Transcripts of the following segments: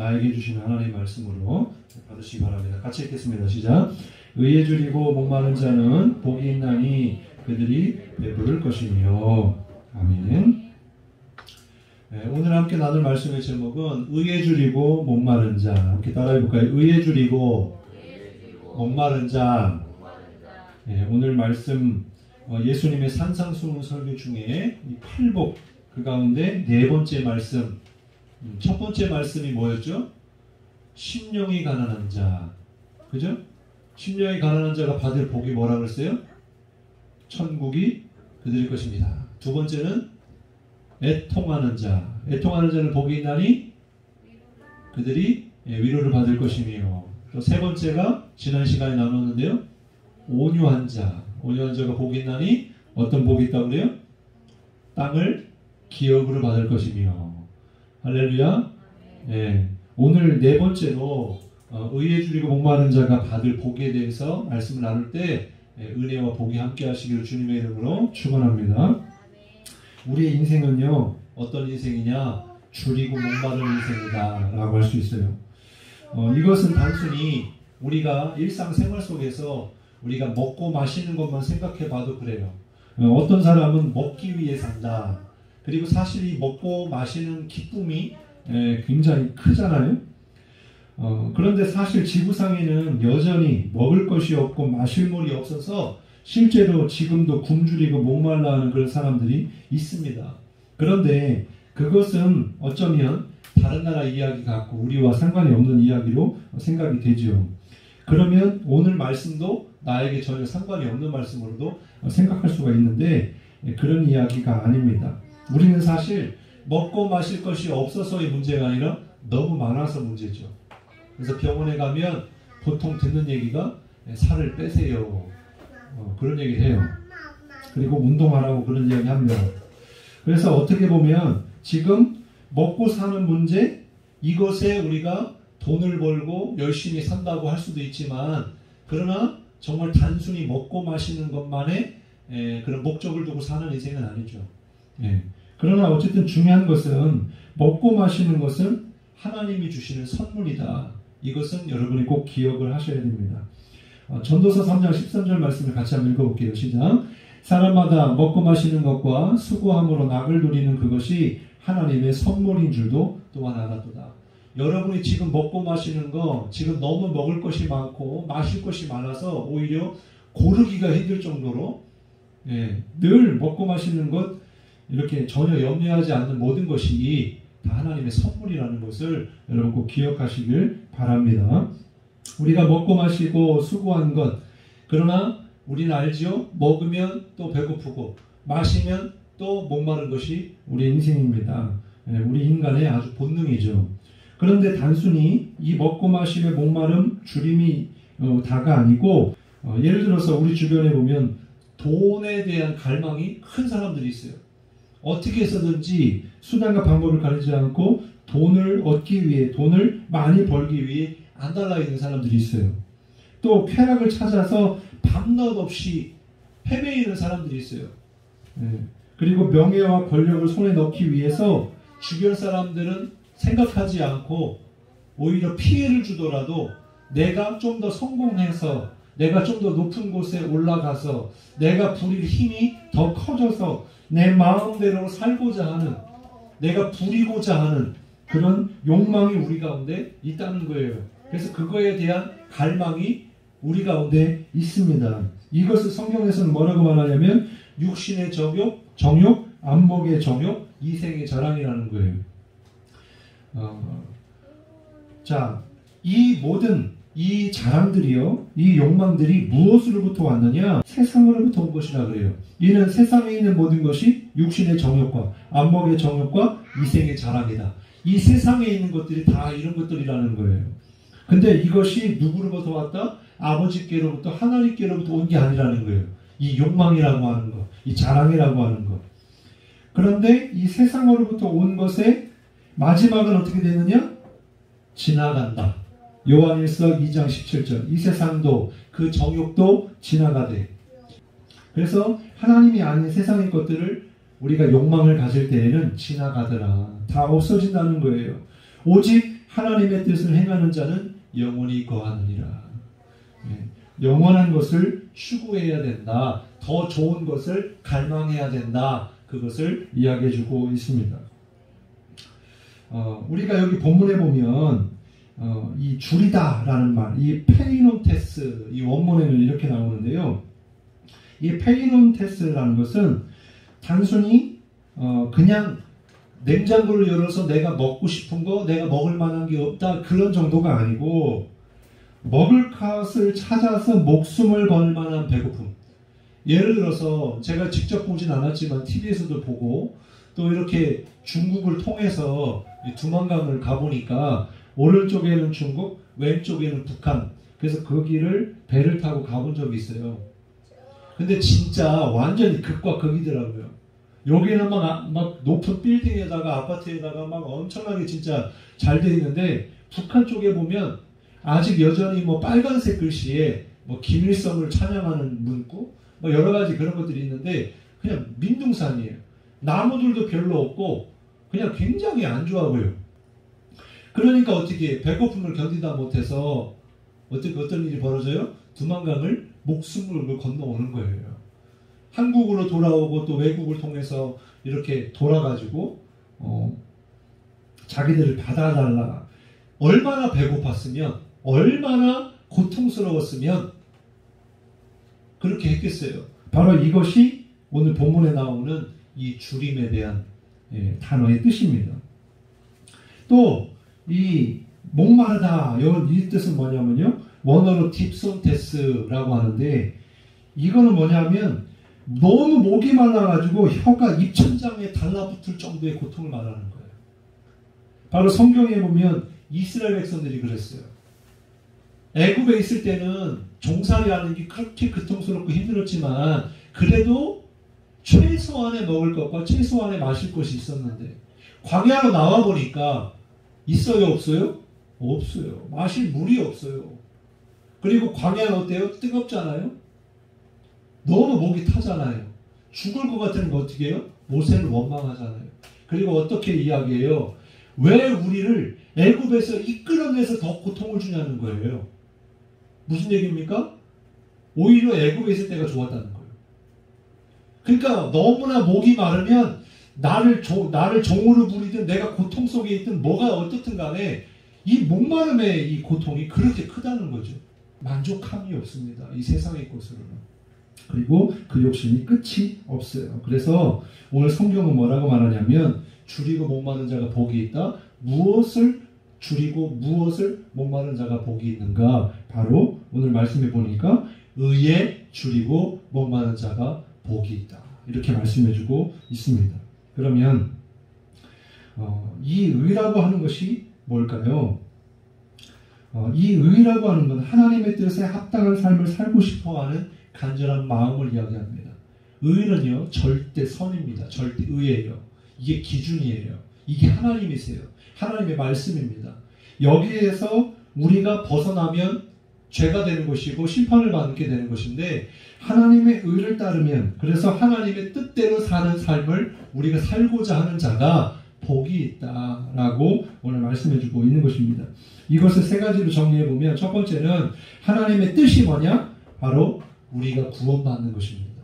나에게 주시는 하나님의 말씀으로 받으시기 바랍니다. 같이 읽겠습니다. 시작. 의에 줄이고 목마른 자는 복이 있나니 그들이 배부를 것이며. 아멘. 네, 오늘 함께 나눌 말씀의 제목은 의에 줄이고 목마른 자. 함께 따라해볼까요? 의에 줄이고 목마른 자. 네, 오늘 말씀 예수님의 산상수훈 설교 중에 이 팔복 그 가운데 네 번째 말씀, 첫 번째 말씀이 뭐였죠? 심령이 가난한 자. 그죠? 심령이 가난한 자가 받을 복이 뭐라 그랬어요? 천국이 그들일 것입니다. 두 번째는 애통하는 자. 애통하는 자는 복이 있나니 그들이 위로를 받을 것이며. 또 세 번째가 지난 시간에 나눴는데요. 온유한 자. 온유한 자가 복이 있나니 어떤 복이 있다고 그래요? 땅을 기업으로 받을 것이며. 할렐루야. 네. 오늘 네 번째로 의에 줄이고 목마른 자가 받을 복에 대해서 말씀을 나눌 때 은혜와 복이 함께 하시기를 주님의 이름으로 축원합니다. 우리의 인생은요, 어떤 인생이냐? 줄이고 목마른 인생이다 라고 할 수 있어요. 이것은 단순히 우리가 일상생활 속에서 우리가 먹고 마시는 것만 생각해 봐도 그래요. 어떤 사람은 먹기 위해 산다. 그리고 사실 이 먹고 마시는 기쁨이 굉장히 크잖아요. 그런데 사실 지구상에는 여전히 먹을 것이 없고 마실 물이 없어서 실제로 지금도 굶주리고 목말라하는 그런 사람들이 있습니다. 그런데 그것은 어쩌면 다른 나라 이야기 같고 우리와 상관이 없는 이야기로 생각이 되죠. 그러면 오늘 말씀도 나에게 전혀 상관이 없는 말씀으로도 생각할 수가 있는데 그런 이야기가 아닙니다. 우리는 사실 먹고 마실 것이 없어서의 문제가 아니라 너무 많아서 문제죠. 그래서 병원에 가면 보통 듣는 얘기가 살을 빼세요. 그런 얘기를 해요. 그리고 운동하라고 그런 이야기 합니다. 그래서 어떻게 보면 지금 먹고 사는 문제, 이것에 우리가 돈을 벌고 열심히 산다고 할 수도 있지만, 그러나 정말 단순히 먹고 마시는 것만의 그런 목적을 두고 사는 인생은 아니죠. 그러나 어쨌든 중요한 것은 먹고 마시는 것은 하나님이 주시는 선물이다. 이것은 여러분이 꼭 기억을 하셔야 됩니다. 전도서 3장 13절 말씀을 같이 한번 읽어볼게요. 시작. 사람마다 먹고 마시는 것과 수고함으로 낙을 누리는 그것이 하나님의 선물인 줄도 또한 알았도다. 여러분이 지금 먹고 마시는 거, 지금 너무 먹을 것이 많고 마실 것이 많아서 오히려 고르기가 힘들 정도로 늘 먹고 마시는 것 이렇게 전혀 염려하지 않는 모든 것이 다 하나님의 선물이라는 것을 여러분 꼭 기억하시길 바랍니다. 우리가 먹고 마시고 수고한 것, 그러나 우리는 알지요? 먹으면 또 배고프고 마시면 또 목마른 것이 우리 인생입니다. 우리 인간의 아주 본능이죠. 그런데 단순히 이 먹고 마심의 목마름, 줄임이 다가 아니고 예를 들어서 우리 주변에 보면 돈에 대한 갈망이 큰 사람들이 있어요. 어떻게 해서든지 수단과 방법을 가리지 않고 돈을 얻기 위해, 돈을 많이 벌기 위해 안달나 있는 사람들이 있어요. 또 쾌락을 찾아서 밤낮 없이 헤매이는 사람들이 있어요. 그리고 명예와 권력을 손에 넣기 위해서 주변 사람들은 생각하지 않고 오히려 피해를 주더라도 내가 좀 더 성공해서, 내가 좀 더 높은 곳에 올라가서, 내가 부릴 힘이 더 커져서 내 마음대로 살고자 하는, 내가 부리고자 하는 그런 욕망이 우리 가운데 있다는 거예요. 그래서 그거에 대한 갈망이 우리 가운데 있습니다. 이것을 성경에서는 뭐라고 말하냐면 육신의 정욕, 안목의 정욕, 이생의 자랑이라는 거예요. 자, 이 모든 이 자랑들이요, 이 욕망들이 무엇으로부터 왔느냐? 세상으로부터 온 것이라 그래요. 이는 세상에 있는 모든 것이 육신의 정욕과 안목의 정욕과 이생의 자랑이다. 이 세상에 있는 것들이 다 이런 것들이라는 거예요. 근데 이것이 누구로부터 왔다? 아버지께로부터, 하나님께로부터 온 게 아니라는 거예요. 이 욕망이라고 하는 것, 이 자랑이라고 하는 것. 그런데 이 세상으로부터 온 것의 마지막은 어떻게 되느냐? 지나간다. 요한일서 2장 17절. 이 세상도 그 정욕도 지나가되. 그래서 하나님이 아닌 세상의 것들을 우리가 욕망을 가질 때에는 지나가더라. 다 없어진다는 거예요. 오직 하나님의 뜻을 행하는 자는 영원히 거하느니라. 영원한 것을 추구해야 된다. 더 좋은 것을 갈망해야 된다. 그것을 이야기해주고 있습니다. 우리가 여기 본문에 보면 이 줄이다라는 말, 이 페이논테스, 이 원문에는 이렇게 나오는데요. 이 페이논테스라는 것은 단순히 그냥 냉장고를 열어서 내가 먹고 싶은 거, 내가 먹을 만한 게 없다, 그런 정도가 아니고 먹을 것을 찾아서 목숨을 걸 만한 배고픔. 예를 들어서 제가 직접 보진 않았지만 TV에서도 보고 또 이렇게 중국을 통해서 두만강을 가보니까 오른쪽에는 중국, 왼쪽에는 북한. 그래서 거기를 배를 타고 가본 적이 있어요. 근데 진짜 완전히 극과 극이더라고요. 여기는 막 높은 빌딩에다가 아파트에다가 막 엄청나게 진짜 잘 돼 있는데 북한 쪽에 보면 아직 여전히 뭐 빨간색 글씨에 뭐 김일성을 찬양하는 문구 뭐 여러 가지 그런 것들이 있는데 그냥 민둥산이에요. 나무들도 별로 없고 그냥 굉장히 안 좋아 보여요. 그러니까 어떻게 배고픔을 견디다 못해서 어떤 일이 벌어져요? 두만강을 목숨을 건너오는 거예요. 한국으로 돌아오고 또 외국을 통해서 이렇게 돌아가지고 자기들을 받아달라. 얼마나 배고팠으면 얼마나 고통스러웠으면 그렇게 했겠어요. 바로 이것이 오늘 본문에 나오는 이 주림에 대한 단어의 뜻입니다. 또 이 목마르다 이 뜻은 뭐냐면요, 원어로 딥손테스라고 하는데 이거는 뭐냐면 너무 목이 말라가지고 혀가 입천장에 달라붙을 정도의 고통을 말하는 거예요. 바로 성경에 보면 이스라엘 백성들이 그랬어요. 애굽에 있을 때는 종살이 하는 게 그렇게 고통스럽고 힘들었지만 그래도 최소한의 먹을 것과 최소한의 마실 것이 있었는데 광야로 나와 보니까 있어요, 없어요? 없어요. 마실 물이 없어요. 그리고 광야는 어때요? 뜨겁잖아요? 너무 목이 타잖아요. 죽을 것 같으면 어떻게 해요? 모세를 원망하잖아요. 그리고 어떻게 이야기해요? 왜 우리를 애굽에서 이끌어내서 더 고통을 주냐는 거예요. 무슨 얘기입니까? 오히려 애굽에 있을 때가 좋았다는 거예요. 그러니까 너무나 목이 마르면 나를 종으로 부리든 내가 고통 속에 있든 뭐가 어떻든 간에 이 목마름의 이 고통이 그렇게 크다는 거죠. 만족함이 없습니다. 이 세상의 것으로는. 그리고 그 욕심이 끝이 없어요. 그래서 오늘 성경은 뭐라고 말하냐면 줄이고 목마른 자가 복이 있다. 무엇을 줄이고 무엇을 목마른 자가 복이 있는가? 바로 오늘 말씀해 보니까 의에 줄이고 목마른 자가 복이 있다. 이렇게 말씀해 주고 있습니다. 그러면 이 의라고 하는 것이 뭘까요? 이 의라고 하는 건 하나님의 뜻에 합당한 삶을 살고 싶어하는 간절한 마음을 이야기합니다. 의는요, 절대 선입니다. 절대 의예요. 이게 기준이에요. 이게 하나님이세요. 하나님의 말씀입니다. 여기에서 우리가 벗어나면 죄가 되는 것이고 심판을 받게 되는 것인데 하나님의 의를 따르면, 그래서 하나님의 뜻대로 사는 삶을 우리가 살고자 하는 자가 복이 있다라고 오늘 말씀해주고 있는 것입니다. 이것을 세 가지로 정리해보면 첫 번째는 하나님의 뜻이 뭐냐? 바로 우리가 구원받는 것입니다.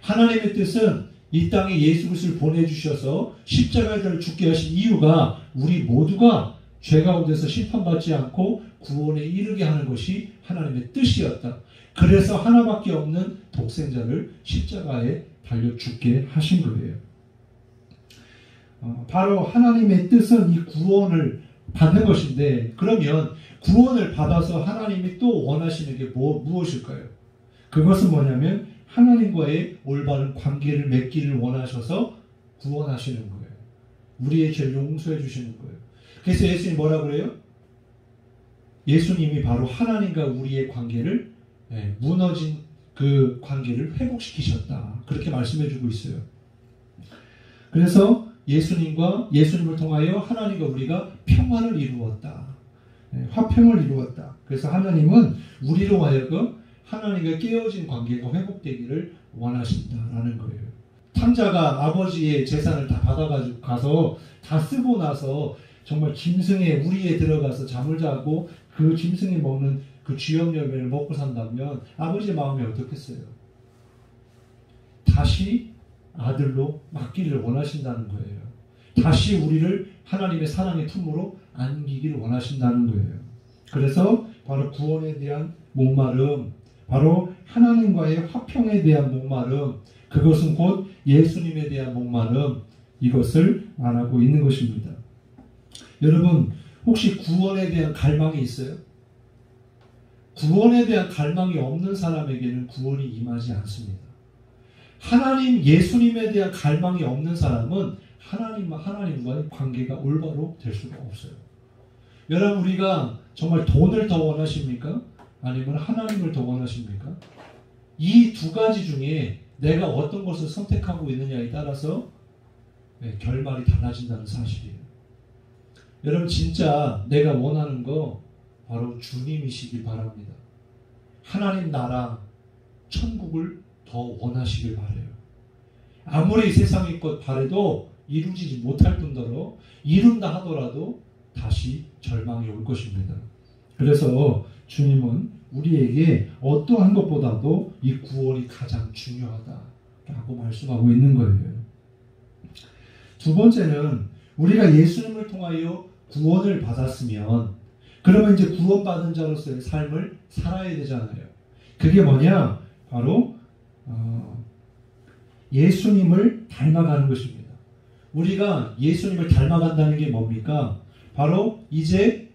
하나님의 뜻은 이 땅에 예수 그리스도를 보내주셔서 십자가에 죽게 하신 이유가 우리 모두가 죄 가운데서 심판받지 않고 구원에 이르게 하는 것이 하나님의 뜻이었다. 그래서 하나밖에 없는 독생자를 십자가에 달려 죽게 하신 거예요. 바로 하나님의 뜻은 이 구원을 받는 것인데, 그러면 구원을 받아서 하나님이 또 원하시는 게 무엇일까요? 그것은 뭐냐면 하나님과의 올바른 관계를 맺기를 원하셔서 구원하시는 거예요. 우리의 죄를 용서해 주시는 거예요. 그래서 예수님이 뭐라고 그래요? 예수님이 바로 하나님과 우리의 관계를, 무너진 그 관계를 회복시키셨다. 그렇게 말씀해 주고 있어요. 그래서 예수님을 통하여 하나님과 우리가 평화를 이루었다. 화평을 이루었다. 그래서 하나님은 우리로 하여금 하나님과 깨어진 관계가 회복되기를 원하신다라는 거예요. 탕자가 아버지의 재산을 다 받아가지고 가서 다 쓰고 나서 정말 짐승의 우리에 들어가서 잠을 자고 그 짐승이 먹는 그 쥐염 열매를 먹고 산다면 아버지의 마음이 어떻겠어요? 다시 아들로 맡기를 원하신다는 거예요. 다시 우리를 하나님의 사랑의 품으로 안기기를 원하신다는 거예요. 그래서 바로 구원에 대한 목마름, 바로 하나님과의 화평에 대한 목마름, 그것은 곧 예수님에 대한 목마름, 이것을 말하고 있는 것입니다. 여러분, 혹시 구원에 대한 갈망이 있어요? 구원에 대한 갈망이 없는 사람에게는 구원이 임하지 않습니다. 하나님, 예수님에 대한 갈망이 없는 사람은 하나님과의 관계가 올바로 될 수가 없어요. 여러분, 우리가 정말 돈을 더 원하십니까? 아니면 하나님을 더 원하십니까? 이 두 가지 중에 내가 어떤 것을 선택하고 있느냐에 따라서 결말이 달라진다는 사실이에요. 여러분, 진짜 내가 원하는 거 바로 주님이시길 바랍니다. 하나님 나라, 천국을 더 원하시길 바라요. 아무리 세상의 것 바래도 이루지 못할 뿐더러 이룬다 하더라도 다시 절망이 올 것입니다. 그래서 주님은 우리에게 어떠한 것보다도 이 구원이 가장 중요하다라고 말씀하고 있는 거예요. 두 번째는 우리가 예수님을 통하여 구원을 받았으면 그러면 이제 구원받은 자로서의 삶을 살아야 되잖아요. 그게 뭐냐? 바로 예수님을 닮아가는 것입니다. 우리가 예수님을 닮아간다는 게 뭡니까? 바로 이제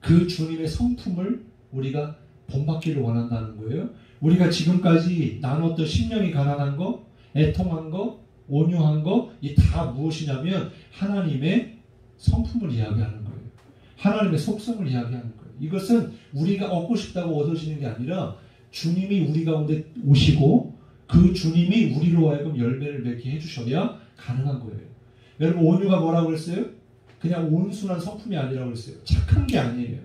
그 주님의 성품을 우리가 본받기를 원한다는 거예요. 우리가 지금까지 나눴던 심령이 가난한 거, 애통한 거, 온유한 거, 이 다 무엇이냐면 하나님의 성품을 이야기하는 거예요. 하나님의 속성을 이야기하는 거예요. 이것은 우리가 얻고 싶다고 얻어지는 게 아니라 주님이 우리 가운데 오시고 그 주님이 우리로 하여금 열매를 맺게 해주셔야 가능한 거예요. 여러분, 온유가 뭐라고 그랬어요? 그냥 온순한 성품이 아니라고 그랬어요. 착한 게 아니에요.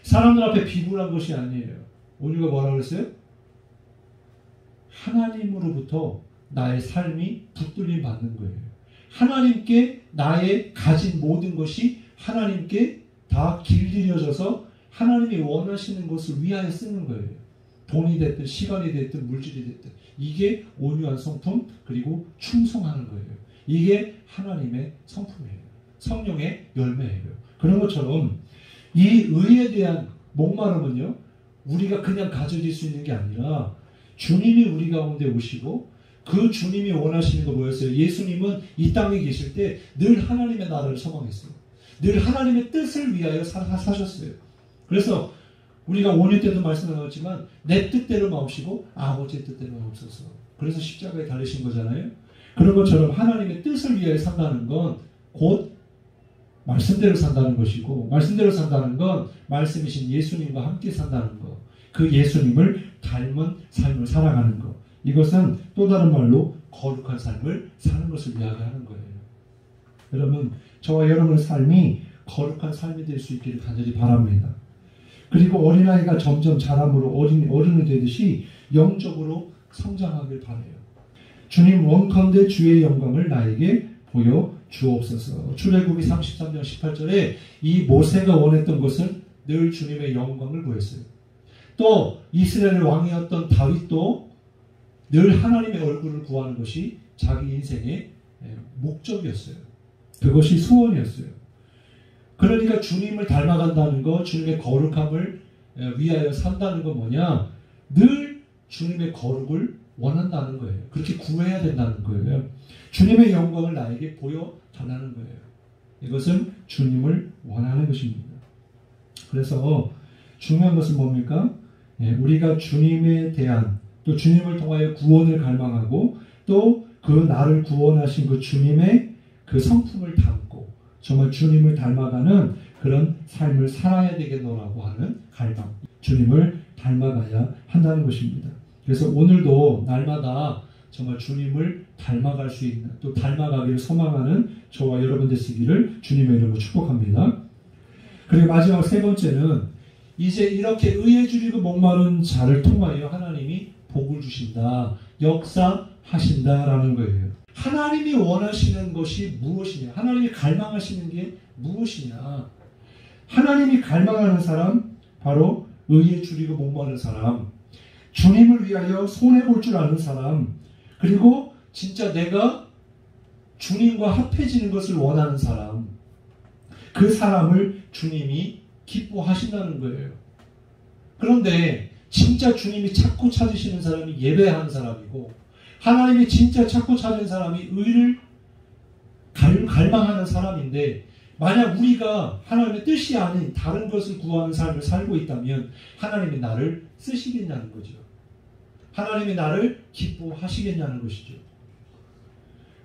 사람들 앞에 비굴한 것이 아니에요. 온유가 뭐라고 그랬어요? 하나님으로부터 나의 삶이 붙들림 받는 거예요. 하나님께 나의 가진 모든 것이 하나님께 다 길들여져서 하나님이 원하시는 것을 위하여 쓰는 거예요. 돈이 됐든 시간이 됐든 물질이 됐든 이게 온유한 성품, 그리고 충성하는 거예요. 이게 하나님의 성품이에요. 성령의 열매예요. 그런 것처럼 이 의에 대한 목마름은요, 우리가 그냥 가져질 수 있는 게 아니라 주님이 우리 가운데 오시고 그 주님이 원하시는 거 뭐였어요? 예수님은 이 땅에 계실 때 늘 하나님의 나라를 소망했어요. 늘 하나님의 뜻을 위하여 사셨어요. 그래서 우리가 5년 때도 말씀하셨지만 내 뜻대로 마옵시고 아버지의 뜻대로 마옵소서. 그래서 십자가에 달리신 거잖아요. 그런 것처럼 하나님의 뜻을 위하여 산다는 건 곧 말씀대로 산다는 것이고, 말씀대로 산다는 건 말씀이신 예수님과 함께 산다는 것, 그 예수님을 닮은 삶을 살아가는 것, 이것은 또 다른 말로 거룩한 삶을 사는 것을 이야기하는 거예요. 여러분, 저와 여러분의 삶이 거룩한 삶이 될 수 있기를 간절히 바랍니다. 그리고 어린아이가 점점 자람으로 어른이 되듯이 영적으로 성장하길 바라요. 주님, 원컨대 주의 영광을 나에게 보여 주옵소서. 출애굽기 33장 18절에 이 모세가 원했던 것은 늘 주님의 영광을 구했어요. 또 이스라엘 왕이었던 다윗도 늘 하나님의 얼굴을 구하는 것이 자기 인생의 목적이었어요. 그것이 소원이었어요. 그러니까 주님을 닮아간다는 것, 주님의 거룩함을 위하여 산다는 건 뭐냐? 늘 주님의 거룩을 원한다는 거예요. 그렇게 구해야 된다는 거예요. 주님의 영광을 나에게 보여달라는 거예요. 이것은 주님을 원하는 것입니다. 그래서 중요한 것은 뭡니까? 우리가 주님에 대한, 또 주님을 통하여 구원을 갈망하고 또 그 나를 구원하신 그 주님의 그 성품을 담고 정말 주님을 닮아가는 그런 삶을 살아야 되겠노라고 하는 갈망, 주님을 닮아가야 한다는 것입니다. 그래서 오늘도 날마다 정말 주님을 닮아갈 수 있는, 또 닮아가기를 소망하는 저와 여러분 되시기를 주님의 이름으로 축복합니다. 그리고 마지막 세 번째는 이제 이렇게 의에 줄이고 목마른 자를 통하여 하나님이 복을 주신다, 역사하신다라는 거예요. 하나님이 원하시는 것이 무엇이냐? 하나님이 갈망하시는 게 무엇이냐? 하나님이 갈망하는 사람, 바로 의에 줄이고 목마른 사람, 주님을 위하여 손해볼 줄 아는 사람, 그리고 진짜 내가 주님과 합해지는 것을 원하는 사람, 그 사람을 주님이 기뻐하신다는 거예요. 그런데 진짜 주님이 찾고 찾으시는 사람이 예배하는 사람이고, 하나님이 진짜 찾고 찾은 사람이 의를 갈망하는 사람인데, 만약 우리가 하나님의 뜻이 아닌 다른 것을 구하는 삶을 살고 있다면 하나님이 나를 쓰시겠냐는 거죠. 하나님이 나를 기뻐하시겠냐는 것이죠.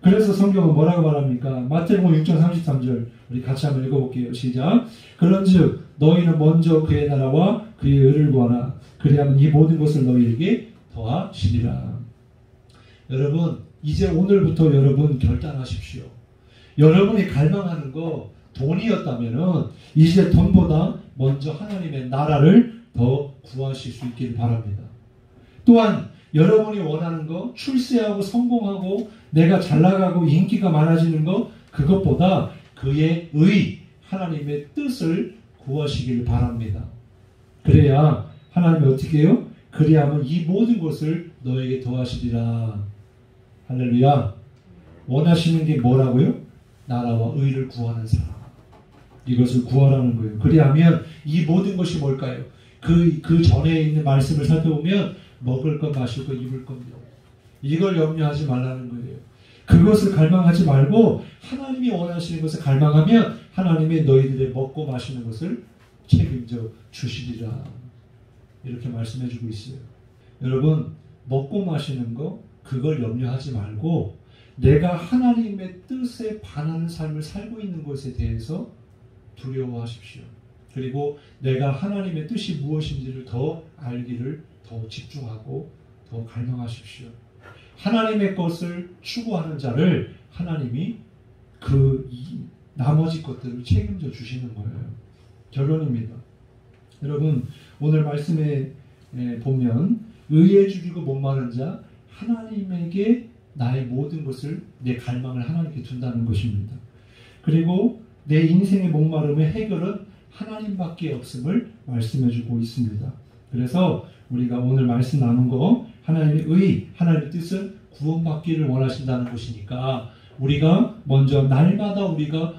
그래서 성경은 뭐라고 말합니까? 마태복음 6장 33절 우리 같이 한번 읽어볼게요. 시작. 그런즉 너희는 먼저 그의 나라와 그의 의를 구하라. 그리하면 이 모든 것을 너희에게 더하시리라. 여러분, 이제 오늘부터 여러분 결단하십시오. 여러분이 갈망하는 거 돈이었다면 이제 돈보다 먼저 하나님의 나라를 더 구하실 수 있기를 바랍니다. 또한 여러분이 원하는 거, 출세하고 성공하고 내가 잘나가고 인기가 많아지는 거, 그것보다 그의 의, 하나님의 뜻을 구하시기를 바랍니다. 그래야 하나님이 어떻게 해요? 그리하면 이 모든 것을 너에게 더하시리라. 할렐루야. 원하시는 게 뭐라고요? 나라와 의를 구하는 사람. 이것을 구하라는 거예요. 그리하면 이 모든 것이 뭘까요? 그 전에 있는 말씀을 살펴보면 먹을 것, 마실 것, 입을 겁니다. 이걸 염려하지 말라는 거예요. 그것을 갈망하지 말고 하나님이 원하시는 것을 갈망하면 하나님이 너희들의 먹고 마시는 것을 책임져 주시리라. 이렇게 말씀해 주고 있어요. 여러분, 먹고 마시는 거 그걸 염려하지 말고 내가 하나님의 뜻에 반하는 삶을 살고 있는 것에 대해서 두려워하십시오. 그리고 내가 하나님의 뜻이 무엇인지를 더 알기를 더 집중하고 더 갈망하십시오. 하나님의 것을 추구하는 자를 하나님이 나머지 것들을 책임져 주시는 거예요. 결론입니다. 여러분, 오늘 말씀에 보면 의에 줄이고 목마른 자, 하나님에게 나의 모든 것을, 내 갈망을 하나님께 둔다는 것입니다. 그리고 내 인생의 목마름의 해결은 하나님밖에 없음을 말씀해주고 있습니다. 그래서 우리가 오늘 말씀 나눈 거, 하나님의 의, 하나님의 뜻은 구원받기를 원하신다는 것이니까 우리가 먼저 날마다 우리가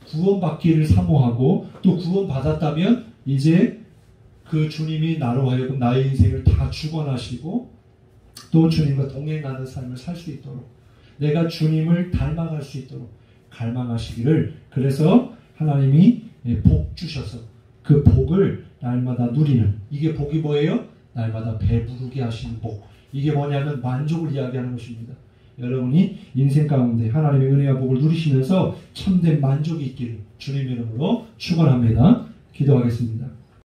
구원받기를 사모하고, 또 구원받았다면 이제 그 주님이 나로 하여금 나의 인생을 다 주관하시고 또 주님과 동행하는 삶을 살 수 있도록, 내가 주님을 닮아갈 수 있도록 갈망하시기를, 그래서 하나님이 복 주셔서 그 복을 날마다 누리는, 이게 복이 뭐예요? 날마다 배부르게 하시는 복. 이게 뭐냐면 만족을 이야기하는 것입니다. 여러분이 인생 가운데 하나님의 은혜와 복을 누리시면서 참된 만족이 있기를 주님의 이름으로 축원합니다. 기도하겠습니다.